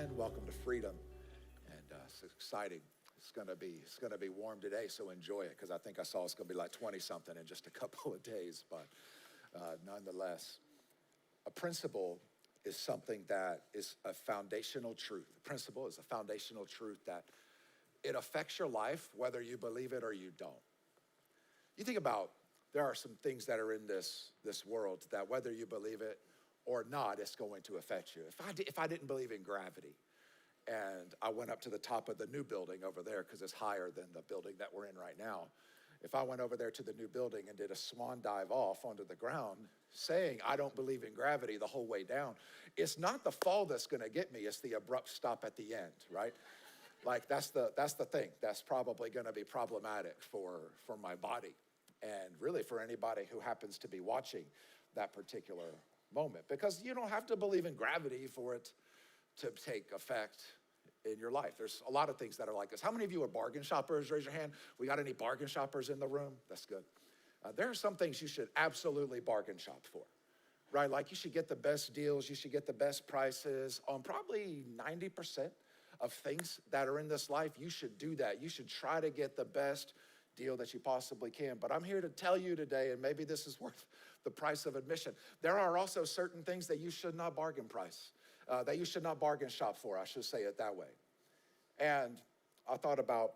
again. Welcome to Freedom, and it's exciting. It's gonna be warm today, so enjoy it, because I think I saw it's gonna be like 20 something in just a couple of days. But nonetheless, a principle is something that is a foundational truth. A principle is a foundational truth that it affects your life whether you believe it or you don't. You think about, there are some things that are in this world that whether you believe it or not, it's going to affect you. If I didn't believe in gravity, and I went up to the top of the new building over there, because it's higher than the building that we're in right now. If I went over there to the new building and did a swan dive off onto the ground, saying I don't believe in gravity the whole way down, it's not the fall that's gonna get me, it's the abrupt stop at the end, right? Like that's the thing that's probably gonna be problematic for my body, and really for anybody who happens to be watching that particular moment, because you don't have to believe in gravity for it to take effect in your life. There's a lot of things that are like this. How many of you are bargain shoppers? Raise your hand. We got any bargain shoppers in the room? That's good. There are some things you should absolutely bargain shop for, right? Like you should get the best deals. You should get the best prices on probably 90% of things that are in this life. You should do that. You should try to get the best deal that you possibly can. But I'm here to tell you today, and maybe this is worth the price of admission, there are also certain things that you should not bargain price, that you should not bargain shop for, I should say it that way. And I thought about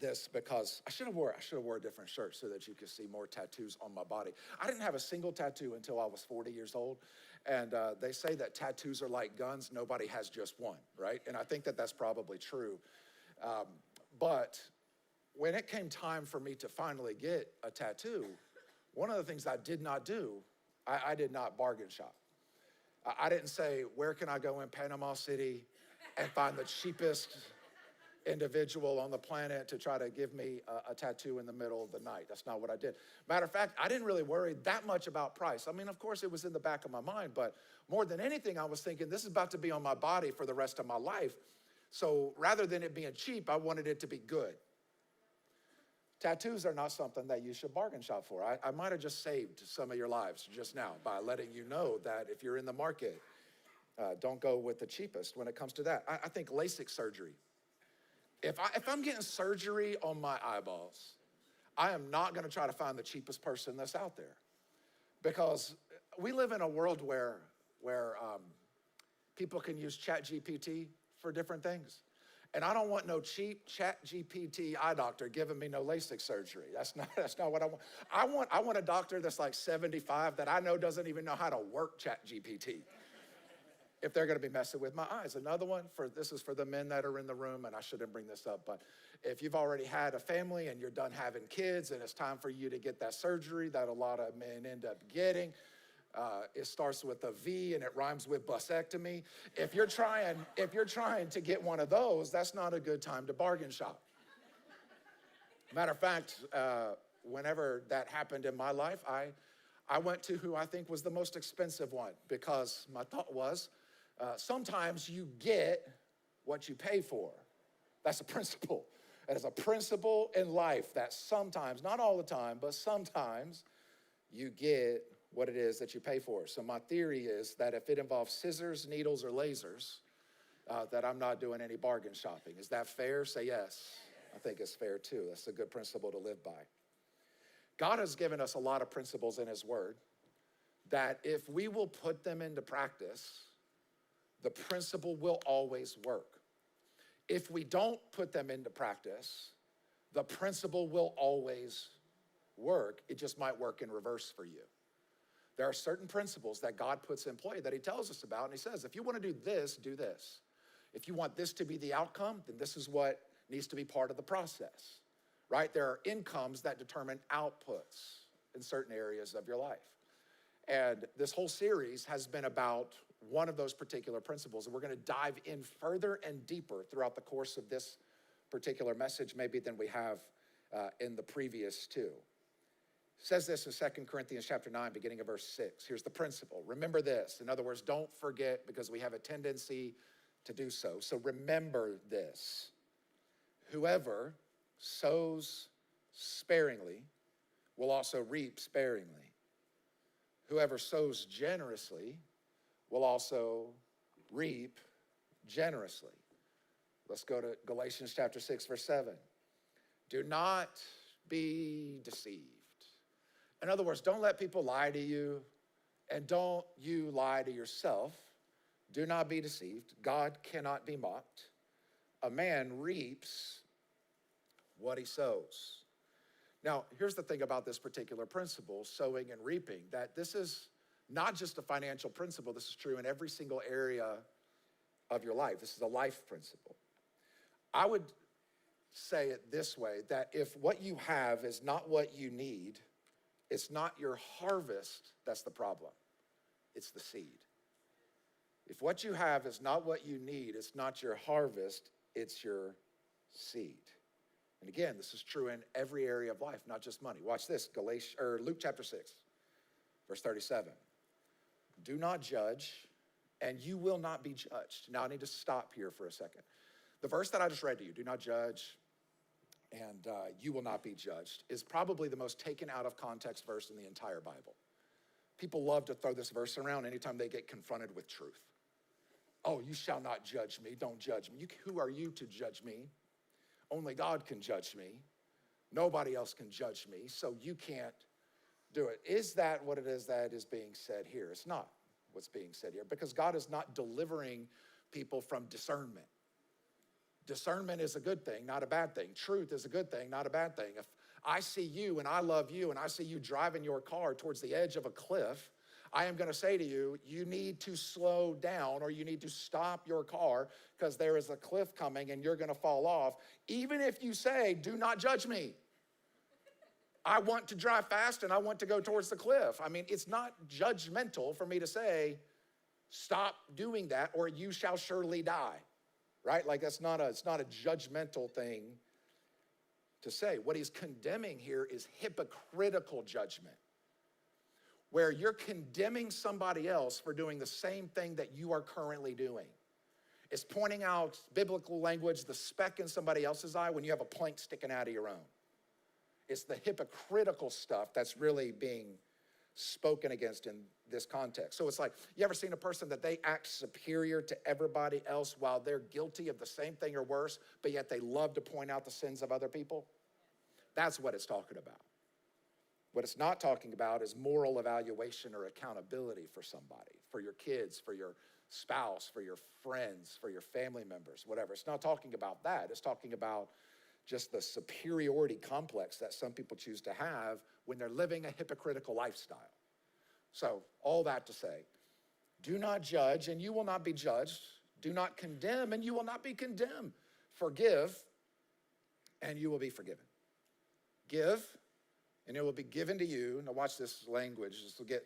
this because I should have wore a different shirt so that you could see more tattoos on my body. I didn't have a single tattoo until I was 40 years old. And they say that tattoos are like guns. Nobody has just one, right? And I think that that's probably true. But when it came time for me to finally get a tattoo, one of the things I did not do, I did not bargain shop. I didn't say, where can I go in Panama City and find the cheapest individual on the planet to try to give me a tattoo in the middle of the night. That's not what I did. Matter of fact, I didn't really worry that much about price. I mean, of course, it was in the back of my mind, but more than anything, I was thinking, this is about to be on my body for the rest of my life. So rather than it being cheap, I wanted it to be good. Tattoos are not something that you should bargain shop for. I might have just saved some of your lives just now by letting you know that if you're in the market, don't go with the cheapest when it comes to that. I think LASIK surgery. If I'm getting surgery on my eyeballs, I am not gonna try to find the cheapest person that's out there, because we live in a world where people can use ChatGPT for different things. And I don't want no cheap ChatGPT eye doctor giving me no LASIK surgery. That's not what I want. I want a doctor that's like 75 that I know doesn't even know how to work ChatGPT, if they're gonna be messing with my eyes. Another one, this is for the men that are in the room, and I shouldn't bring this up, but if you've already had a family and you're done having kids and it's time for you to get that surgery that a lot of men end up getting, it starts with a V and it rhymes with busectomy. If you're trying to get one of those, that's not a good time to bargain shop. Matter of fact, whenever that happened in my life, I went to who I think was the most expensive one, because my thought was, sometimes you get what you pay for. That's a principle. That is a principle in life, that sometimes, not all the time, but sometimes you get what it is that you pay for. So my theory is that if it involves scissors, needles, or lasers, that I'm not doing any bargain shopping. Is that fair? Say yes. I think it's fair too. That's a good principle to live by. God has given us a lot of principles in his word that if we will put them into practice, the principle will always work. If we don't put them into practice, the principle will always work. It just might work in reverse for you. There are certain principles that God puts in play that he tells us about, and he says, if you want to do this, do this. If you want this to be the outcome, then this is what needs to be part of the process, right? There are incomes that determine outputs in certain areas of your life. And this whole series has been about one of those particular principles, and we're going to dive in further and deeper throughout the course of this particular message, maybe than we have in the previous two. It says this in 2 Corinthians chapter 9, beginning of verse 6. Here's the principle. Remember this. In other words, don't forget, because we have a tendency to do so. So remember this. Whoever sows sparingly will also reap sparingly. Whoever sows generously will also reap generously. Let's go to Galatians chapter 6, verse 7. Do not be deceived. In other words, don't let people lie to you, and don't you lie to yourself. Do not be deceived. God cannot be mocked. A man reaps what he sows. Now, here's the thing about this particular principle, sowing and reaping, that this is not just a financial principle. This is true in every single area of your life. This is a life principle. I would say it this way, that if what you have is not what you need, it's not your harvest that's the problem. It's the seed. If what you have is not what you need, it's not your harvest, it's your seed. And again, this is true in every area of life, not just money. Watch this, Luke chapter 6, verse 37. Do not judge, and you will not be judged. Now I need to stop here for a second. The verse that I just read to you, do not judge, and you will not be judged, is probably the most taken out of context verse in the entire Bible. People love to throw this verse around anytime they get confronted with truth. Oh, you shall not judge me. Don't judge me. Who are you to judge me? Only God can judge me. Nobody else can judge me, so you can't do it. Is that what it is that is being said here? It's not what's being said here, because God is not delivering people from discernment. Discernment is a good thing, not a bad thing. Truth is a good thing, not a bad thing. If I see you and I love you and I see you driving your car towards the edge of a cliff, I am going to say to you, you need to slow down, or you need to stop your car, because there is a cliff coming and you're going to fall off. Even if you say, do not judge me. I want to drive fast and I want to go towards the cliff. I mean, it's not judgmental for me to say, stop doing that or you shall surely die, right? Like it's not a judgmental thing to say. What he's condemning here is hypocritical judgment, where you're condemning somebody else for doing the same thing that you are currently doing. It's pointing out, biblical language, the speck in somebody else's eye when you have a plank sticking out of your own. It's the hypocritical stuff that's really being spoken against in this context. So it's like, you ever seen a person that they act superior to everybody else while they're guilty of the same thing or worse, but yet they love to point out the sins of other people? That's what it's talking about. What it's not talking about is moral evaluation or accountability for somebody, for your kids, for your spouse, for your friends, for your family members, whatever. It's not talking about that. It's talking about just the superiority complex that some people choose to have when they're living a hypocritical lifestyle. So all that to say, do not judge and you will not be judged. Do not condemn and you will not be condemned. Forgive and you will be forgiven. Give and it will be given to you. Now watch this language. This will get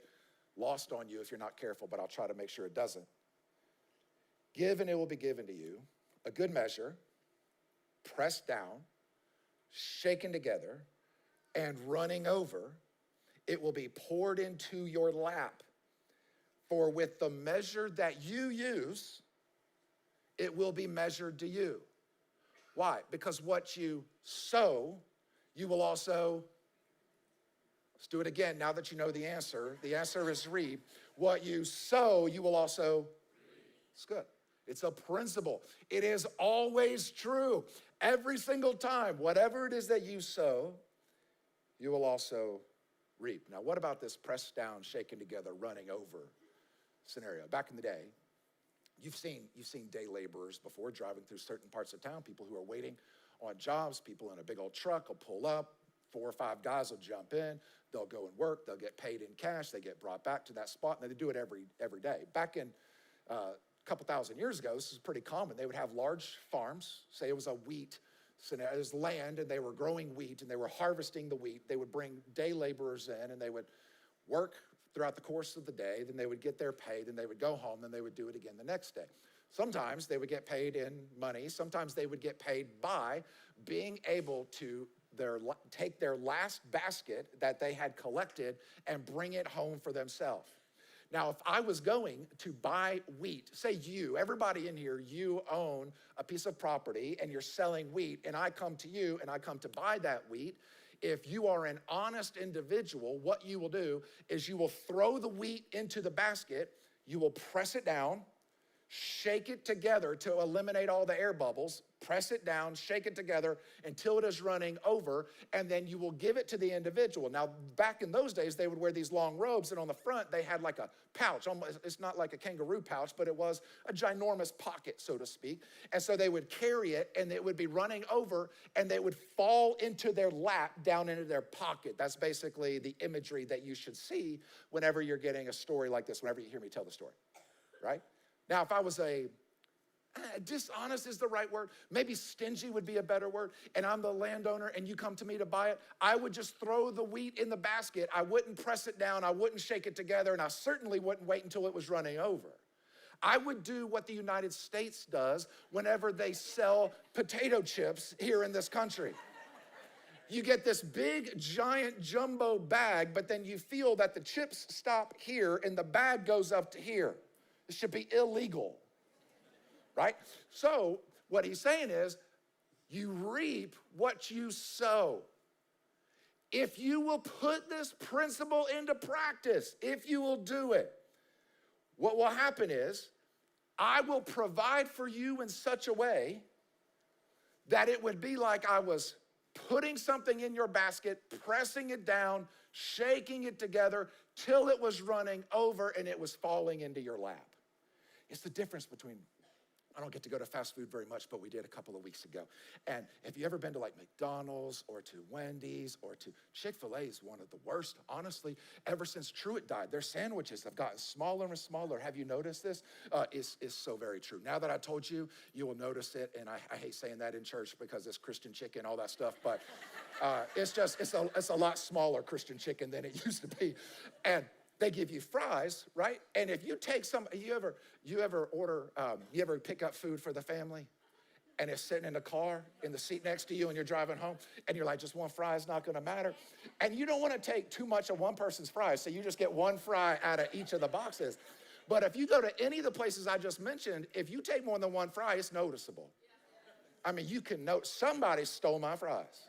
lost on you if you're not careful, but I'll try to make sure it doesn't. Give and it will be given to you. A good measure, pressed down, shaken together, and running over, it will be poured into your lap. For with the measure that you use, it will be measured to you. Why? Because what you sow, you will also, let's do it again now that you know the answer. The answer is reap. What you sow, you will also reap. It's good. It's a principle. It is always true. Every single time, whatever it is that you sow, you will also reap. Now, what about this pressed down, shaken together, running over scenario? Back in the day, you've seen day laborers before driving through certain parts of town, people who are waiting on jobs, people in a big old truck will pull up, 4 or 5 guys will jump in, they'll go and work, they'll get paid in cash, they get brought back to that spot, and they do it every day. Back in a couple thousand years ago, this is pretty common. They would have large farms, say it was a wheat scenario, it was land, and they were growing wheat, and they were harvesting the wheat. They would bring day laborers in, and they would work throughout the course of the day, then they would get their pay, then they would go home, then they would do it again the next day. Sometimes they would get paid in money. Sometimes they would get paid by being able to take their last basket that they had collected and bring it home for themselves. Now, if I was going to buy wheat, say you, everybody in here, you own a piece of property and you're selling wheat, and I come to you and I come to buy that wheat, if you are an honest individual, what you will do is you will throw the wheat into the basket, you will press it down, shake it together to eliminate all the air bubbles, press it down, shake it together until it is running over, and then you will give it to the individual. Now, back in those days, they would wear these long robes, and on the front, they had like a pouch. It's not like a kangaroo pouch, but it was a ginormous pocket, so to speak. And so they would carry it, and it would be running over, and they would fall into their lap, down into their pocket. That's basically the imagery that you should see whenever you're getting a story like this, whenever you hear me tell the story, right? Now, if I was dishonest is the right word, maybe stingy would be a better word, and I'm the landowner and you come to me to buy it, I would just throw the wheat in the basket. I wouldn't press it down, I wouldn't shake it together, and I certainly wouldn't wait until it was running over. I would do what the United States does whenever they sell potato chips here in this country. You get this big, giant, jumbo bag, but then you feel that the chips stop here and the bag goes up to here. It should be illegal, right? So what he's saying is, you reap what you sow. If you will put this principle into practice, if you will do it, what will happen is, I will provide for you in such a way that it would be like I was putting something in your basket, pressing it down, shaking it together till it was running over and it was falling into your lap. It's the difference between, I don't get to go to fast food very much, but we did a couple of weeks ago. And if you ever been to like McDonald's or to Wendy's or to Chick-fil-A is one of the worst. Honestly, ever since Truett died, their sandwiches have gotten smaller and smaller. Have you noticed this? It's so very true. Now that I told you, you will notice it. And I hate saying that in church because it's Christian chicken, all that stuff. But it's a lot smaller Christian chicken than it used to be. And they give you fries, right? And if you take you ever pick up food for the family and it's sitting in the car in the seat next to you and you're driving home and you're like, just one fry is not gonna matter. And you don't wanna take too much of one person's fries, so you just get one fry out of each of the boxes. But if you go to any of the places I just mentioned, if you take more than one fry, it's noticeable. I mean, you can note somebody stole my fries.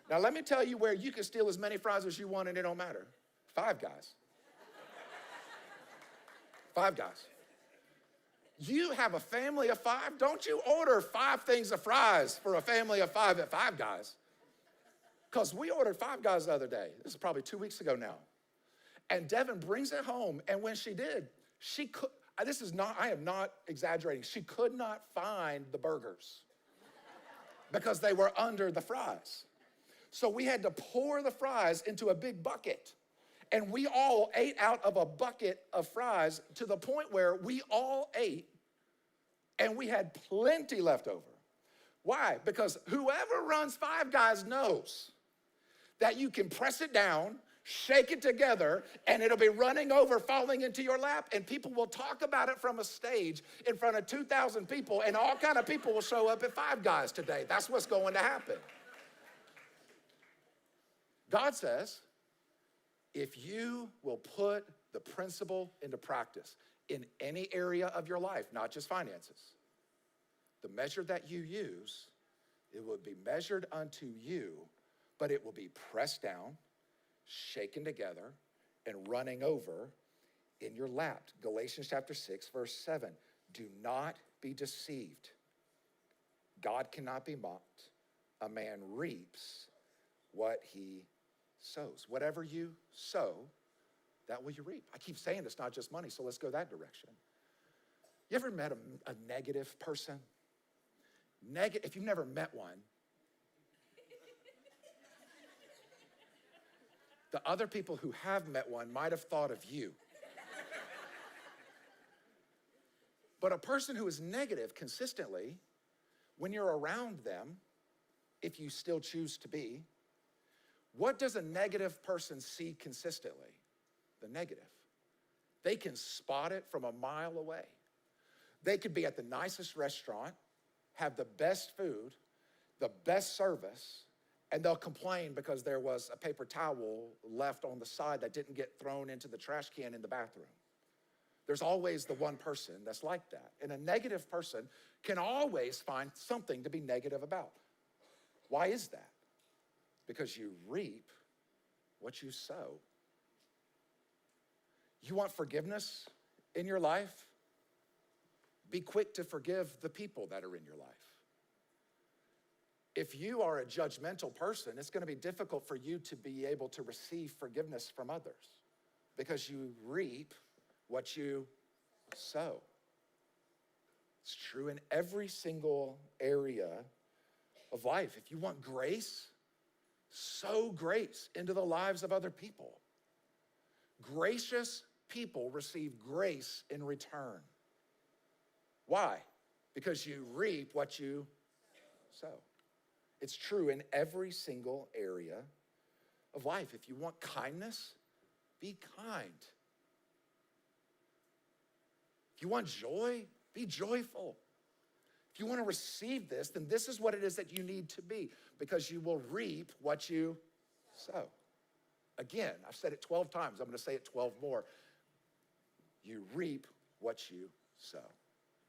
Now let me tell you where you can steal as many fries as you want and it don't matter. Five Guys. Five Guys. You have a family of five. Don't you order 5 things of fries for a family of 5 at Five Guys? Because we ordered Five Guys the other day. This is probably 2 weeks ago now. And Devin brings it home. And when she did, I am not exaggerating. She could not find the burgers because they were under the fries. So we had to pour the fries into a big bucket. And we all ate out of a bucket of fries to the point where we all ate and we had plenty left over. Why? Because whoever runs Five Guys knows that you can press it down, shake it together, and it'll be running over, falling into your lap, and people will talk about it from a stage in front of 2,000 people, and all kind of people will show up at Five Guys today. That's what's going to happen. God says, if you will put the principle into practice in any area of your life, not just finances, the measure that you use, it will be measured unto you, but it will be pressed down, shaken together, and running over in your lap. Galatians chapter 6, verse 7. Do not be deceived. God cannot be mocked. A man reaps what he sows. Whatever you sow, that will you reap. I keep saying it's not just money, so let's go that direction. You ever met a negative person? If you've never met one, the other people who have met one might have thought of you. But a person who is negative consistently, when you're around them, if you still choose to be, what does a negative person see consistently? The negative. They can spot it from a mile away. They could be at the nicest restaurant, have the best food, the best service, and they'll complain because there was a paper towel left on the side that didn't get thrown into the trash can in the bathroom. There's always the one person that's like that. And a negative person can always find something to be negative about. Why is that? Because you reap what you sow. You want forgiveness in your life? Be quick to forgive the people that are in your life. If you are a judgmental person, it's going to be difficult for you to be able to receive forgiveness from others because you reap what you sow. It's true in every single area of life. If you want grace, sow grace into the lives of other people. Gracious people receive grace in return. Why? Because you reap what you sow. It's true in every single area of life. If you want kindness, be kind. If you want joy, be joyful. If you want to receive this, then this is what it is that you need to be, because you will reap what you sow. Again, I've said it 12 times. I'm going to say it 12 more. You reap what you sow.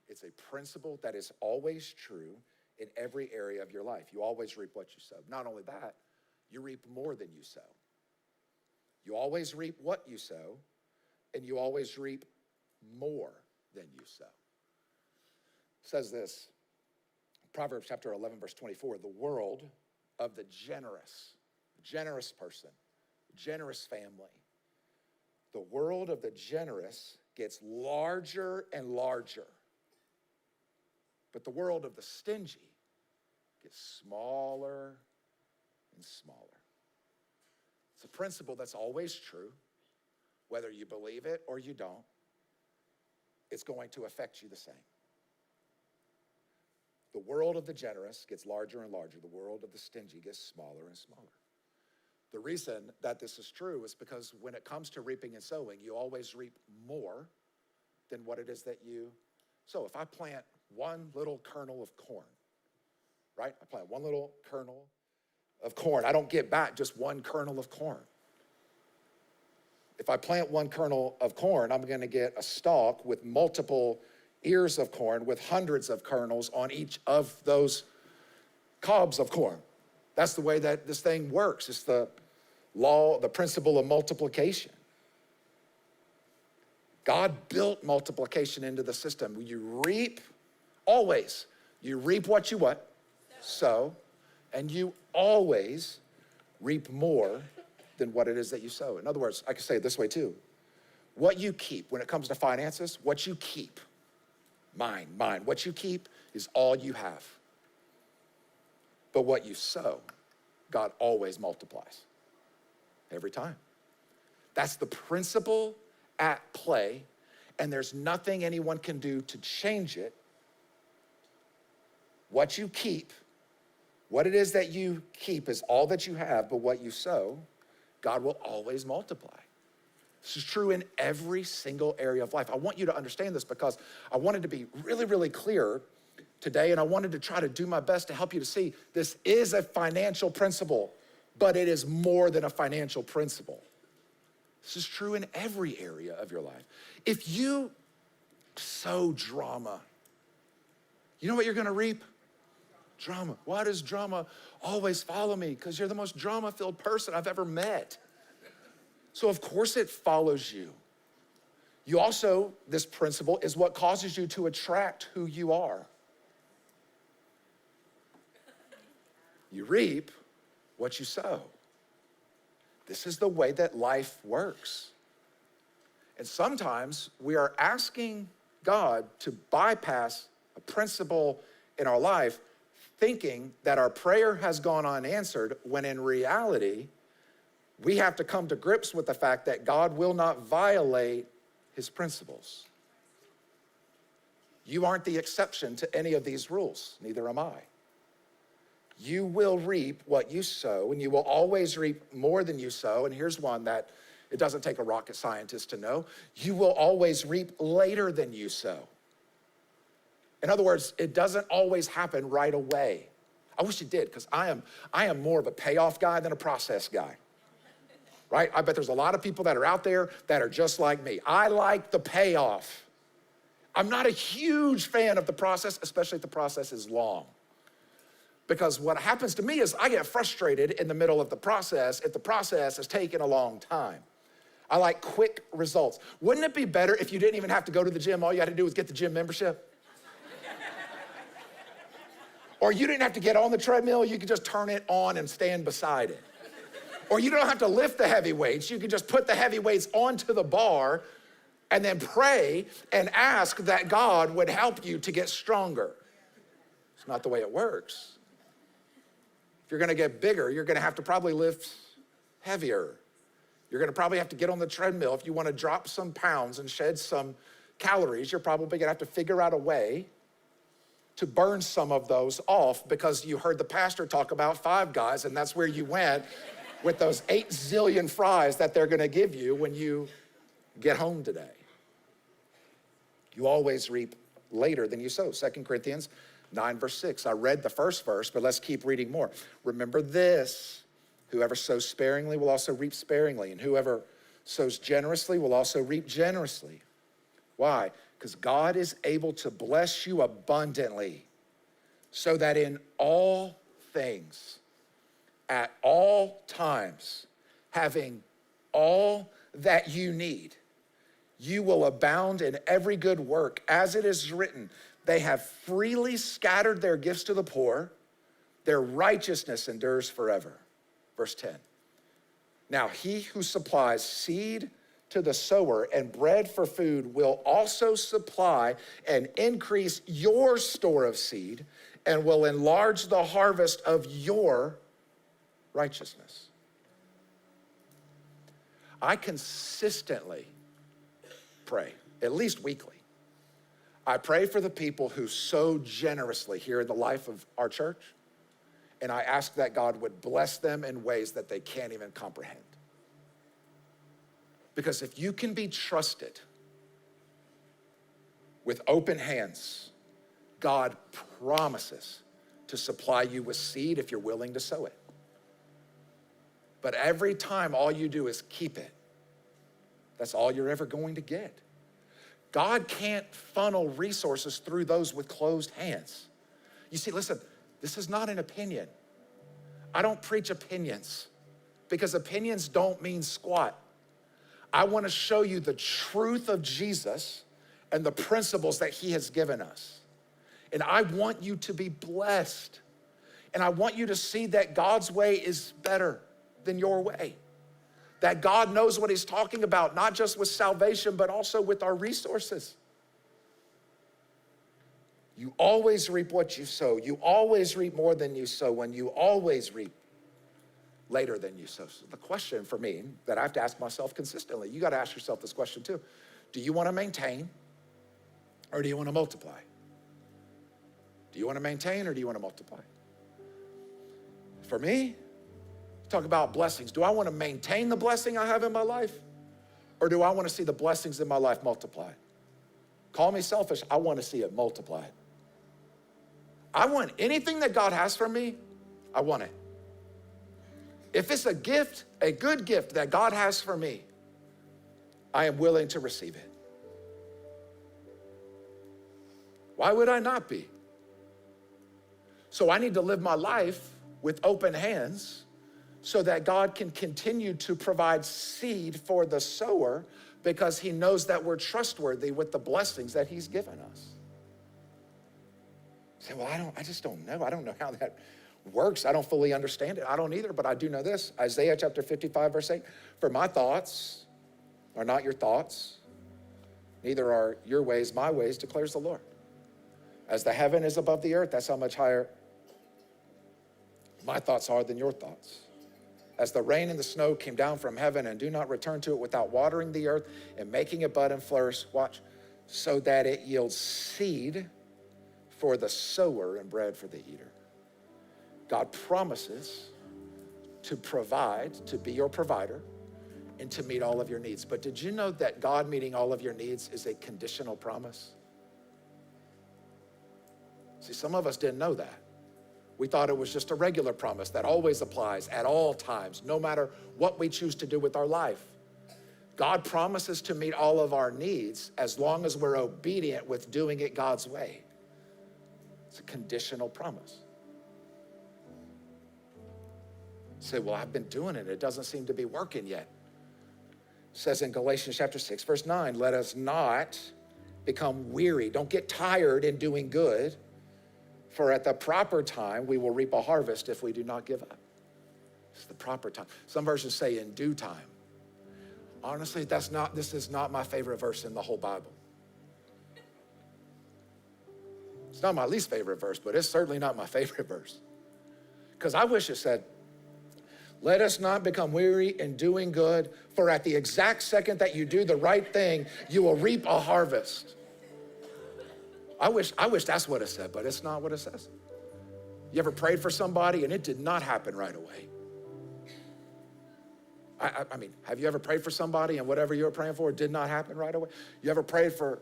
It's a principle that is always true in every area of your life. You always reap what you sow. Not only that, you reap more than you sow. You always reap what you sow, and you always reap more than you sow. It says this, Proverbs chapter 11, verse 24, the world of the generous person, generous family, the world of the generous gets larger and larger, but the world of the stingy gets smaller and smaller. It's a principle that's always true, whether you believe it or you don't. It's going to affect you the same. The world of the generous gets larger and larger. The world of the stingy gets smaller and smaller. The reason that this is true is because when it comes to reaping and sowing, you always reap more than what it is that you sow. If I plant one little kernel of corn, right? I plant one little kernel of corn. I don't get back just one kernel of corn. If I plant one kernel of corn, I'm going to get a stalk with multiple ears of corn with hundreds of kernels on each of those cobs of corn. That's the way that this thing works. It's the law, the principle of multiplication. God built multiplication into the system. You reap, always, you reap what you what? Sow. And you always reap more than what it is that you sow. In other words, I can say it this way too. What you keep, when it comes to finances, what you keep, mine, what you keep is all you have. But what you sow, God always multiplies. Every time. That's the principle at play, and there's nothing anyone can do to change it. What you keep, what it is that you keep is all that you have, but what you sow, God will always multiply. This is true in every single area of life. I want you to understand this because I wanted to be really, really clear today, and I wanted to try to do my best to help you to see this is a financial principle, but it is more than a financial principle. This is true in every area of your life. If you sow drama, you know what you're gonna reap? Drama. Why does drama always follow me? Because you're the most drama-filled person I've ever met. So of course it follows you. You also, this principle is what causes you to attract who you are. You reap what you sow. This is the way that life works. And sometimes we are asking God to bypass a principle in our life, thinking that our prayer has gone unanswered, when in reality, we have to come to grips with the fact that God will not violate his principles. You aren't the exception to any of these rules, neither am I. You will reap what you sow, and you will always reap more than you sow. And here's one that it doesn't take a rocket scientist to know. You will always reap later than you sow. In other words, it doesn't always happen right away. I wish it did, because I am more of a payoff guy than a process guy. Right? I bet there's a lot of people that are out there that are just like me. I like the payoff. I'm not a huge fan of the process, especially if the process is long. Because what happens to me is I get frustrated in the middle of the process if the process is taking a long time. I like quick results. Wouldn't it be better if you didn't even have to go to the gym? All you had to do was get the gym membership? Or you didn't have to get on the treadmill, you could just turn it on and stand beside it. Or you don't have to lift the heavy weights, you can just put the heavy weights onto the bar and then pray and ask that God would help you to get stronger. It's not the way it works. If you're gonna get bigger, you're gonna have to probably lift heavier. You're gonna probably have to get on the treadmill. If you wanna drop some pounds and shed some calories, you're probably gonna have to figure out a way to burn some of those off because you heard the pastor talk about Five Guys and that's where you went with those 8 zillion fries that they're gonna give you when you get home today. You always reap later than you sow. 2 Corinthians 9 verse 6. I read the first verse, but let's keep reading more. Remember this, whoever sows sparingly will also reap sparingly, and whoever sows generously will also reap generously. Why? Because God is able to bless you abundantly so that in all things, at all times, having all that you need, you will abound in every good work. As it is written, they have freely scattered their gifts to the poor. Their righteousness endures forever. Verse 10. Now he who supplies seed to the sower and bread for food will also supply and increase your store of seed and will enlarge the harvest of your righteousness. I consistently pray, at least weekly. I pray for the people who sow generously here in the life of our church, and I ask that God would bless them in ways that they can't even comprehend. Because if you can be trusted with open hands, God promises to supply you with seed if you're willing to sow it. But every time all you do is keep it, that's all you're ever going to get. God can't funnel resources through those with closed hands. You see, listen, this is not an opinion. I don't preach opinions because opinions don't mean squat. I want to show you the truth of Jesus and the principles that he has given us. And I want you to be blessed. And I want you to see that God's way is better than your way. That God knows what he's talking about, not just with salvation, but also with our resources. You always reap what you sow. You always reap more than you sow, and you always reap later than you sow. So the question for me that I have to ask myself consistently, you got to ask yourself this question too. Do you want to maintain or do you want to multiply? Do you want to maintain or do you want to multiply? For me, talk about blessings. Do I want to maintain the blessing I have in my life? Or do I want to see the blessings in my life multiplied? Call me selfish, I want to see it multiplied. I want anything that God has for me, I want it. If it's a gift, a good gift that God has for me, I am willing to receive it. Why would I not be? So I need to live my life with open hands so that God can continue to provide seed for the sower because he knows that we're trustworthy with the blessings that he's given us. You say, well, I just don't know. I don't know how that works. I don't fully understand it. I don't either, but I do know this. Isaiah chapter 55, verse 8, for my thoughts are not your thoughts, neither are your ways my ways, declares the Lord. As the heaven is above the earth, that's how much higher my thoughts are than your thoughts. As the rain and the snow came down from heaven and do not return to it without watering the earth and making it bud and flourish, watch, so that it yields seed for the sower and bread for the eater. God promises to provide, to be your provider, and to meet all of your needs. But did you know that God meeting all of your needs is a conditional promise? See, some of us didn't know that. We thought it was just a regular promise that always applies at all times, no matter what we choose to do with our life. God promises to meet all of our needs as long as we're obedient with doing it God's way. It's a conditional promise. You say, well, I've been doing it. It doesn't seem to be working yet. It says in Galatians chapter 6, verse 9, let us not become weary. Don't get tired in doing good, For at the proper time, we will reap a harvest if we do not give up. It's the proper time. Some verses say in due time. Honestly, this is not my favorite verse in the whole Bible. It's not my least favorite verse, but it's certainly not my favorite verse. Because I wish it said, let us not become weary in doing good, for at the exact second that you do the right thing, you will reap a harvest. I wish that's what it said, but it's not what it says. You ever prayed for somebody and it did not happen right away? I mean, have you ever prayed for somebody and whatever you were praying for did not happen right away? You ever prayed for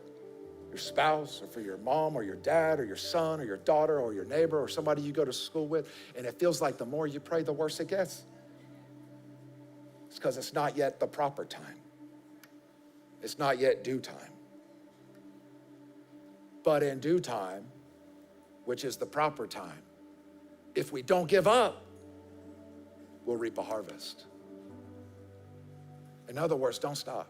your spouse or for your mom or your dad or your son or your daughter or your neighbor or somebody you go to school with, and it feels like the more you pray, the worse it gets? It's because it's not yet the proper time. It's not yet due time. But in due time, which is the proper time, if we don't give up, we'll reap a harvest. In other words, don't stop.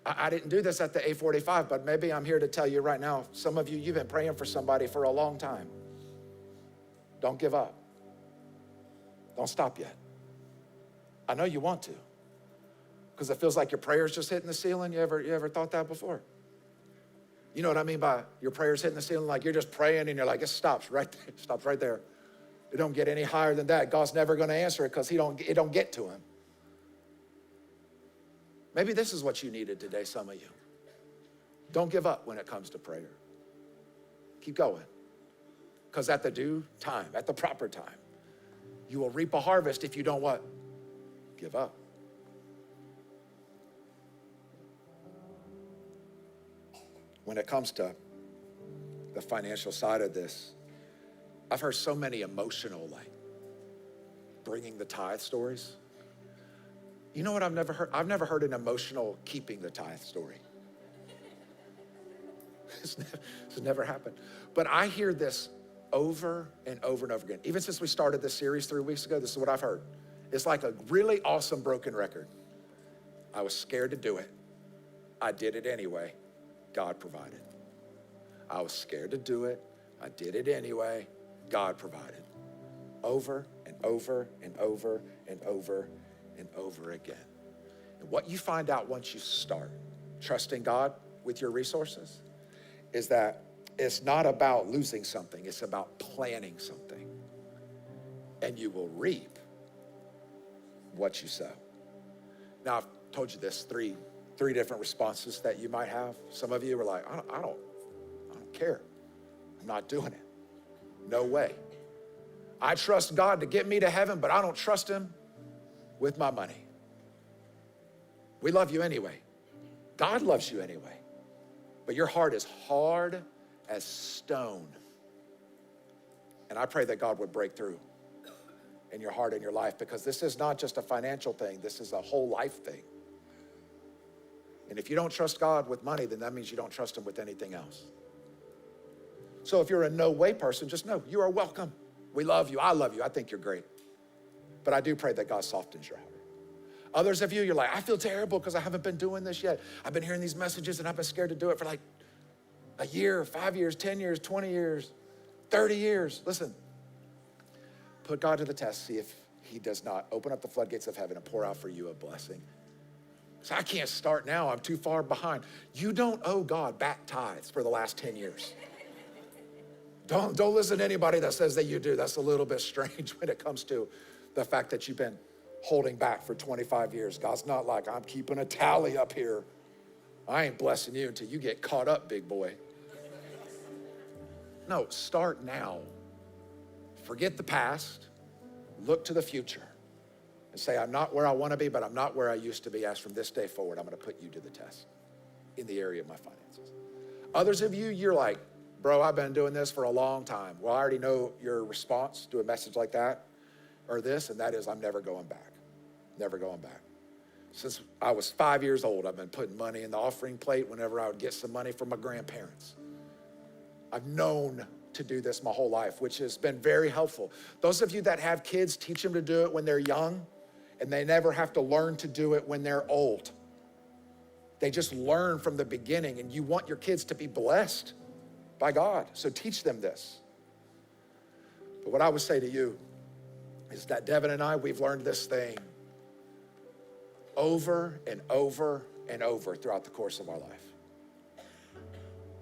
I didn't do this at the 8:45, but maybe I'm here to tell you right now, some of you, you've been praying for somebody for a long time. Don't give up. Don't stop yet. I know you want to, because it feels like your prayer's just hitting the ceiling. You ever thought that before? You know what I mean by your prayers hitting the ceiling? Like you're just praying and you're like, it stops right there. It stops right there. It don't get any higher than that. God's never going to answer it because it don't get to him. Maybe this is what you needed today, some of you. Don't give up when it comes to prayer. Keep going. Because at the due time, at the proper time, you will reap a harvest if you don't what? Give up. When it comes to the financial side of this, I've heard so many emotional, like, bringing the tithe stories. You know what I've never heard? I've never heard an emotional keeping the tithe story. It's never happened. But I hear this over and over and over again. Even since we started this series 3 weeks ago, this is what I've heard. It's like a really awesome broken record. I was scared to do it. I did it anyway. God provided. I was scared to do it. I did it anyway. God provided. Over and over and over and over and over again. And what you find out once you start trusting God with your resources is that it's not about losing something. It's about planning something. And you will reap what you sow. Now, I've told you this, three different responses that you might have. Some of you were like, I don't care. I'm not doing it. No way. I trust God to get me to heaven, but I don't trust him with my money. We love you anyway. God loves you anyway. But your heart is hard as stone. And I pray that God would break through in your heart and your life, because this is not just a financial thing. This is a whole life thing. And if you don't trust God with money, then that means you don't trust him with anything else. So if you're a no way person, just know you are welcome. We love you. I love you. I think you're great. But I do pray that God softens your heart. Others of you, you're like, I feel terrible because I haven't been doing this yet. I've been hearing these messages and I've been scared to do it for like a year, 5 years, 10 years, 20 years, 30 years. Listen, put God to the test. See if he does not open up the floodgates of heaven and pour out for you a blessing. So I can't start now. I'm too far behind. You don't owe God back tithes for the last 10 years. Don't listen to anybody that says that you do. That's a little bit strange when it comes to the fact that you've been holding back for 25 years. God's not like, I'm keeping a tally up here. I ain't blessing you until you get caught up, big boy. No, start now. Forget the past. Look to the future. And say, I'm not where I want to be, but I'm not where I used to be. As from this day forward, I'm going to put you to the test in the area of my finances. Others of you, you're like, bro, I've been doing this for a long time. Well, I already know your response to a message like that or this, and that is, I'm never going back. Never going back. Since I was 5 years old, I've been putting money in the offering plate whenever I would get some money from my grandparents. I've known to do this my whole life, which has been very helpful. Those of you that have kids, teach them to do it when they're young, and they never have to learn to do it when they're old. They just learn from the beginning, and you want your kids to be blessed. by God. So teach them this. But what I would say to you is that Devin and I, we've learned this thing over and over and over throughout the course of our life.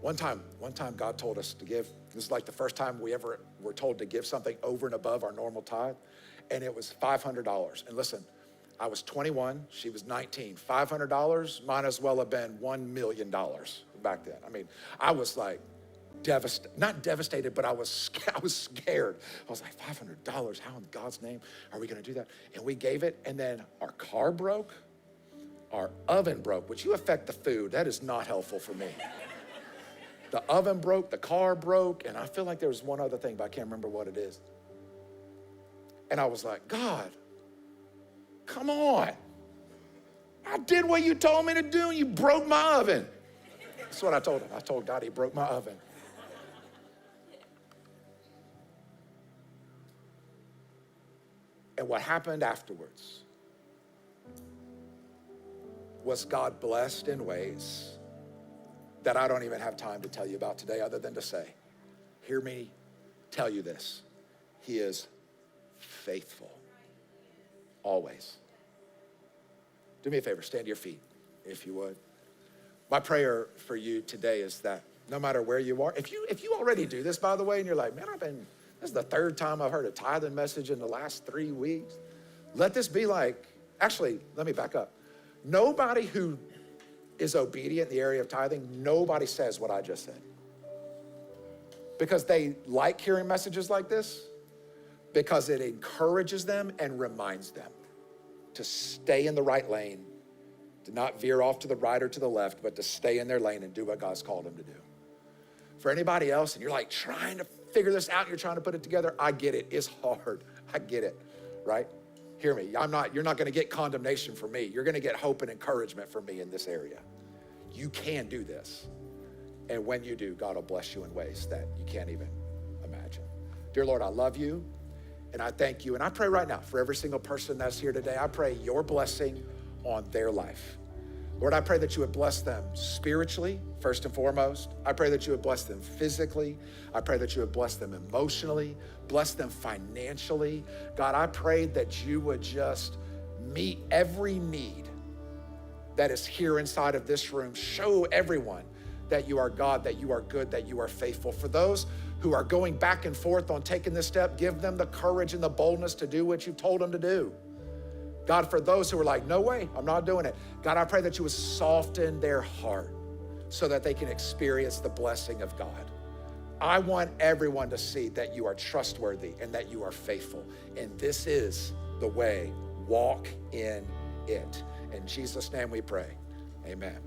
One time God told us to give. This is like the first time we ever were told to give something over and above our normal tithe, and it was $500. And listen, I was 21, she was 19. $500 might as well have been $1 million back then. I mean, I was like not devastated, but I was scared. I was like, $500, how in God's name are we gonna do that? And we gave it, and then our car broke, our oven broke, which you affect the food. That is not helpful for me. The oven broke, the car broke, and I feel like there was one other thing, but I can't remember what it is. And I was like, God, come on. I did what you told me to do, and you broke my oven. That's what I told him. I told God he broke my oven. And what happened afterwards was God blessed in ways that I don't even have time to tell you about today, other than to say, hear me tell you this. He is faithful, always. Do me a favor, stand to your feet, if you would. My prayer for you today is that no matter where you are, if you already do this, by the way, and you're like, man, this is the third time I've heard a tithing message in the last 3 weeks. Let this be like, actually, let me back up. Nobody who is obedient in the area of tithing, nobody says what I just said. Because they like hearing messages like this, because it encourages them and reminds them to stay in the right lane, to not veer off to the right or to the left, but to stay in their lane and do what God's called them to do. For anybody else, and you're like trying to figure this out and you're trying to put it together, I get it. It's hard. I get it, right? Hear me. You're not going to get condemnation from me. You're going to get hope and encouragement from me in this area. You can do this. And when you do, God will bless you in ways that you can't even imagine. Dear Lord, I love you and I thank you. And I pray right now for every single person that's here today, I pray your blessing on their life. Lord, I pray that you would bless them spiritually, first and foremost. I pray that you would bless them physically. I pray that you would bless them emotionally, bless them financially. God, I pray that you would just meet every need that is here inside of this room. Show everyone that you are God, that you are good, that you are faithful. For those who are going back and forth on taking this step, give them the courage and the boldness to do what you've told them to do. God, for those who are like, no way, I'm not doing it. God, I pray that you would soften their heart so that they can experience the blessing of God. I want everyone to see that you are trustworthy and that you are faithful. And this is the way. Walk in it. In Jesus' name we pray. Amen.